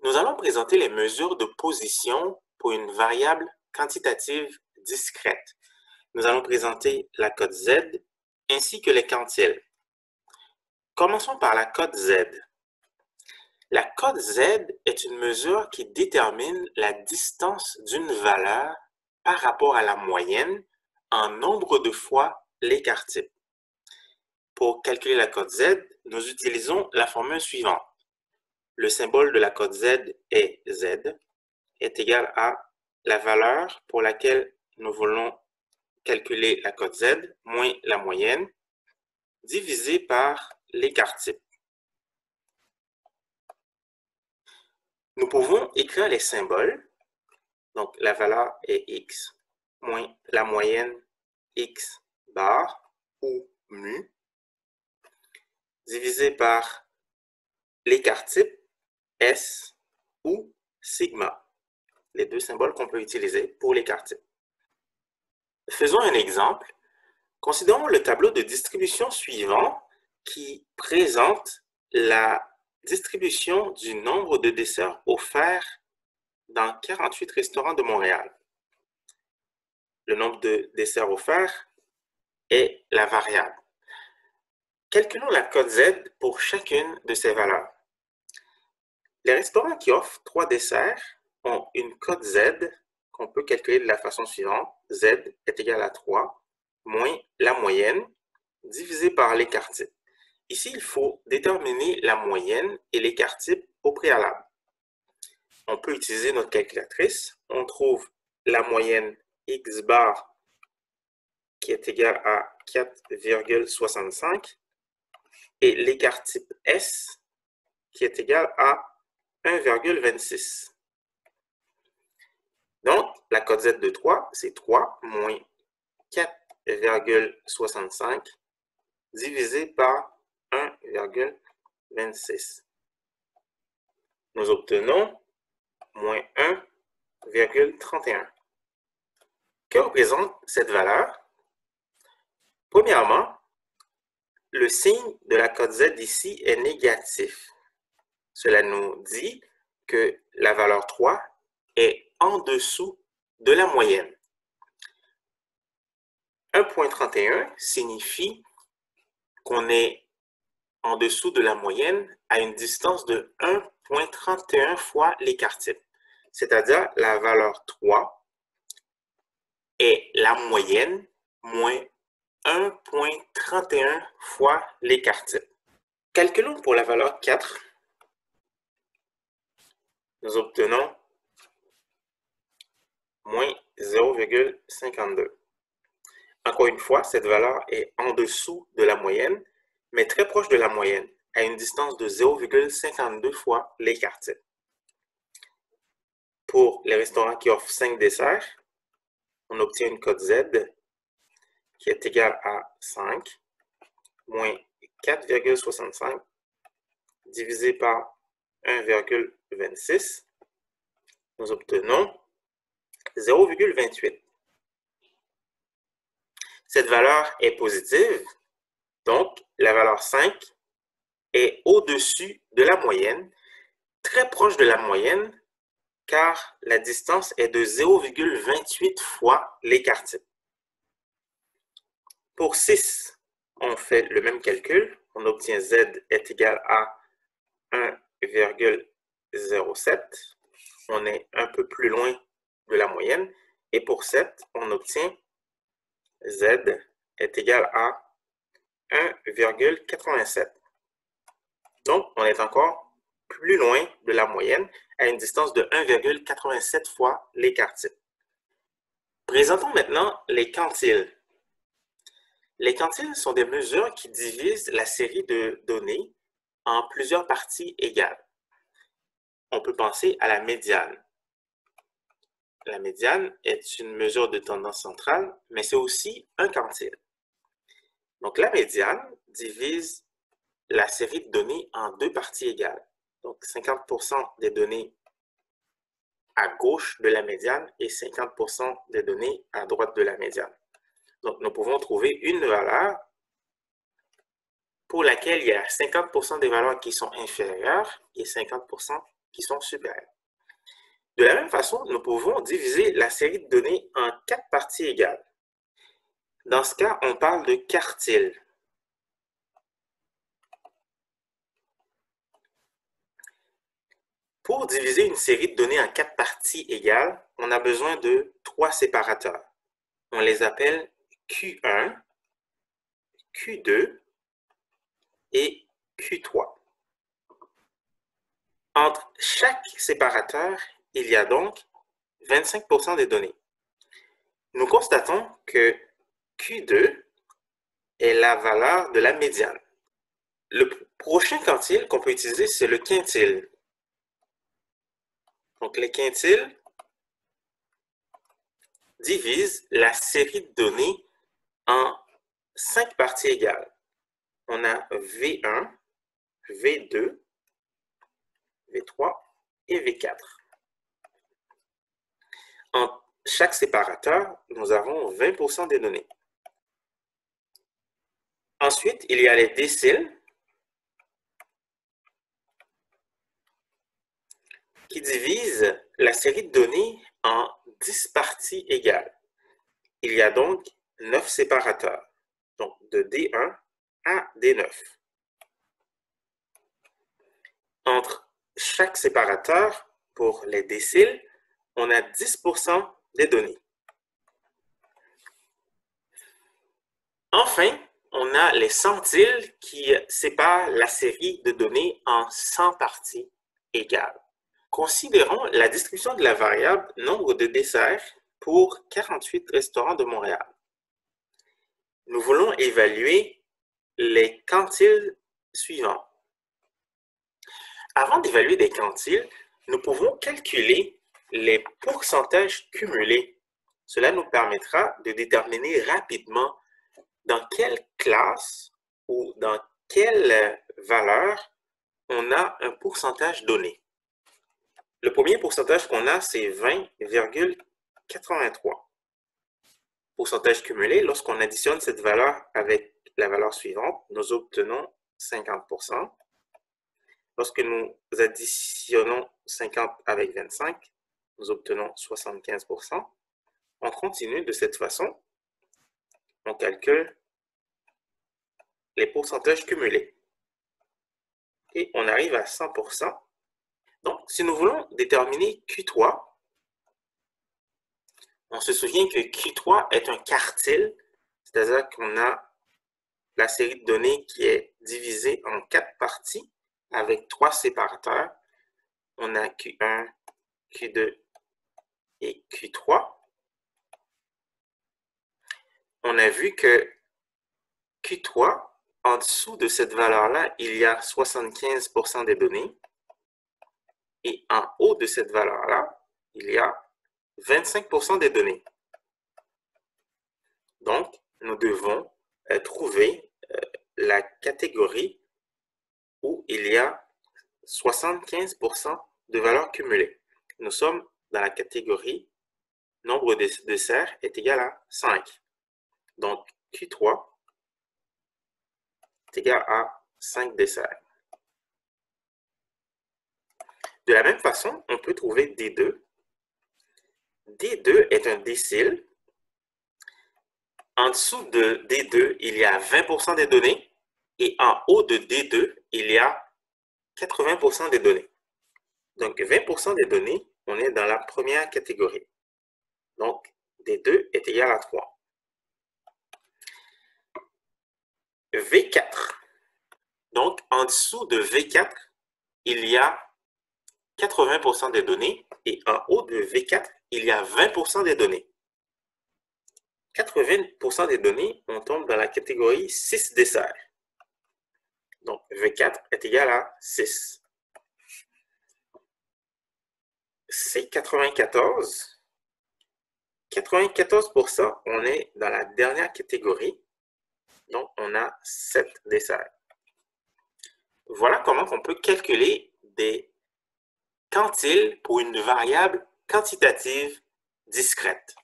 Nous allons présenter les mesures de position pour une variable quantitative discrète. Nous allons présenter la cote Z ainsi que les quantiles. Commençons par la cote Z. La cote Z est une mesure qui détermine la distance d'une valeur par rapport à la moyenne en nombre de fois l'écart type. Pour calculer la cote Z, nous utilisons la formule suivante. Le symbole de la cote Z est Z, est égal à la valeur pour laquelle nous voulons calculer la cote Z moins la moyenne divisé par l'écart type. Nous pouvons écrire les symboles. Donc, la valeur est X moins la moyenne X bar ou mu divisé par l'écart type S ou sigma. Les deux symboles qu'on peut utiliser pour l'écart type. Faisons un exemple. Considérons le tableau de distribution suivant qui présente la distribution du nombre de desserts offerts dans 48 restaurants de Montréal. Le nombre de desserts offerts est la variable. Calculons la cote Z pour chacune de ces valeurs. Les restaurants qui offrent 3 desserts ont une cote Z qu'on peut calculer de la façon suivante. Z est égal à 3 moins la moyenne divisé par l'écart type. Ici, il faut déterminer la moyenne et l'écart type au préalable. On peut utiliser notre calculatrice. On trouve la moyenne X bar qui est égale à 4,65 et l'écart type S qui est égal à 1,26. Donc, la cote Z de 3, c'est 3 moins 4,65 divisé par 1,26. Nous obtenons moins 1,31. Que représente cette valeur? Premièrement, le signe de la cote Z ici est négatif. Cela nous dit que la valeur 3 est en dessous de la moyenne. 1,31 signifie qu'on est en dessous de la moyenne à une distance de 1,31 fois l'écart type. C'est-à-dire la valeur 3 est la moyenne moins 1,31 fois l'écart type. Calculons pour la valeur 4. Nous obtenons moins 0,52. Encore une fois, cette valeur est en dessous de la moyenne, mais très proche de la moyenne, à une distance de 0,52 fois l'écart type. Pour les restaurants qui offrent 5 desserts, on obtient une cote Z qui est égale à 5 moins 4,65 divisé par 1,26. Nous obtenons 0,28. Cette valeur est positive, donc la valeur 5 est au-dessus de la moyenne, très proche de la moyenne, car la distance est de 0,28 fois l'écart type. Pour 6, on fait le même calcul. On obtient Z est égal à 1,07. On est un peu plus loin de la moyenne. Et pour 7, on obtient Z est égal à 1,87. Donc, on est encore plus loin de la moyenne à une distance de 1,87 fois l'écart type. Présentons maintenant les quantiles. Les quantiles sont des mesures qui divisent la série de données en plusieurs parties égales. On peut penser à la médiane. La médiane est une mesure de tendance centrale, mais c'est aussi un quantile. Donc, la médiane divise la série de données en deux parties égales. Donc, 50% des données à gauche de la médiane et 50% des données à droite de la médiane. Donc, nous pouvons trouver une valeur pour laquelle il y a 50% des valeurs qui sont inférieures et 50% qui sont supérieures. De la même façon, nous pouvons diviser la série de données en 4 parties égales. Dans ce cas, on parle de quartile. Pour diviser une série de données en 4 parties égales, on a besoin de 3 séparateurs. On les appelle Q1, Q2 et Q3. Entre chaque séparateur, il y a donc 25% des données. Nous constatons que Q2 est la valeur de la médiane. Le prochain quantile qu'on peut utiliser, c'est le quintile. Donc, le quintile divise la série de données en 5 parties égales. On a V1, V2, V3 et V4. En chaque séparateur, nous avons 20% des données. Ensuite, il y a les déciles qui divisent la série de données en 10 parties égales. Il y a donc 9 séparateurs, donc de D1 à D9. Entre chaque séparateur, pour les déciles, on a 10% des données. Enfin, on a les centiles qui séparent la série de données en 100 parties égales. Considérons la distribution de la variable nombre de desserts pour 48 restaurants de Montréal. Nous voulons évaluer les quantiles suivants. Avant d'évaluer des quantiles, nous pouvons calculer les pourcentages cumulés. Cela nous permettra de déterminer rapidement dans quelle classe ou dans quelle valeur on a un pourcentage donné. Le premier pourcentage qu'on a, c'est 20,83. Pourcentage cumulé, lorsqu'on additionne cette valeur avec la valeur suivante, nous obtenons 50%. Lorsque nous additionnons 50 avec 25, nous obtenons 75%. On continue de cette façon. On calcule les pourcentages cumulés. Et on arrive à 100%. Donc, si nous voulons déterminer Q3, on se souvient que Q3 est un quartile, c'est-à-dire qu'on a la série de données qui est divisée en 4 parties avec 3 séparateurs. On a Q1, Q2 et Q3. On a vu que Q3, en dessous de cette valeur-là, il y a 75% des données. Et en haut de cette valeur-là, il y a 25% des données. Donc, nous devons trouver la catégorie où il y a 75% de valeurs cumulées. Nous sommes dans la catégorie nombre de desserts est égal à 5. Donc, Q3 est égal à 5 desserts. De la même façon, on peut trouver D2. D2 est un décile. En dessous de D2, il y a 20% des données. Et en haut de D2, il y a 80% des données. Donc, 20% des données, on est dans la première catégorie. Donc, D2 est égal à 3. V4. Donc, en dessous de V4, il y a 80% des données. Et en haut de V4, il y a 20% des données. 80% des données, on tombe dans la catégorie 6 desserts. Donc, V4 est égal à 6. C94, 94%, on est dans la dernière catégorie. Donc, on a 7 desserts. Voilà comment on peut calculer des quantiles pour une variable quantitative discrète.